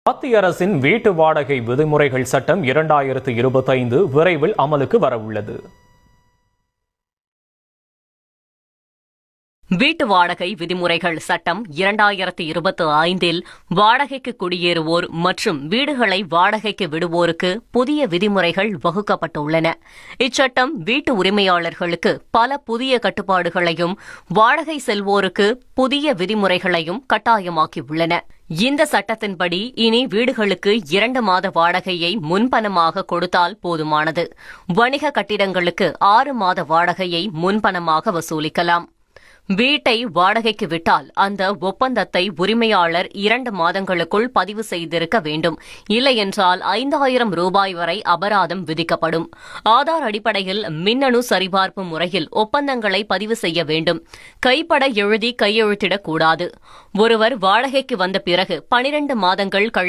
மத்திய அரசின் வீட்டு வாடகை விதிமுறைகள் சட்டம் 2025 விரைவில் அமலுக்கு வரவுள்ளது. வீட்டு வாடகை விதிமுறைகள் சட்டம் 2025 வாடகைக்கு குடியேறுவோர் மற்றும் வீடுகளை வாடகைக்கு விடுவோருக்கு புதிய விதிமுறைகள் வகுக்கப்பட்டுள்ளன. இச்சட்டம் வீட்டு உரிமையாளர்களுக்கு பல புதிய கட்டுப்பாடுகளையும் வாடகை செல்வோருக்கு புதிய விதிமுறைகளையும் கட்டாயமாக்கியுள்ளன. இந்த சட்டத்தின்படி இனி வீடுகளுக்கு 2 மாத வாடகையை முன்பணமாக கொடுத்தால் போதுமானது. வணிக கட்டிடங்களுக்கு 6 மாத வாடகையை முன்பணமாக வசூலிக்கலாம். வீட்டை வாடகைக்கு விட்டால் அந்த ஒப்பந்தத்தை உரிமையாளர் 2 மாதங்களுக்குள் பதிவு செய்திருக்க வேண்டும். இல்லையென்றால் 5000 ரூபாய் வரை அபராதம் விதிக்கப்படும். ஆதார் அடிப்படையில் மின்னணு சரிபார்ப்பு முறையில் ஒப்பந்தங்களை பதிவு செய்ய வேண்டும். கைப்பட எழுதி கையெழுத்திடக்கூடாது. ஒருவர் வாடகைக்கு வந்த பிறகு 12 மாதங்கள்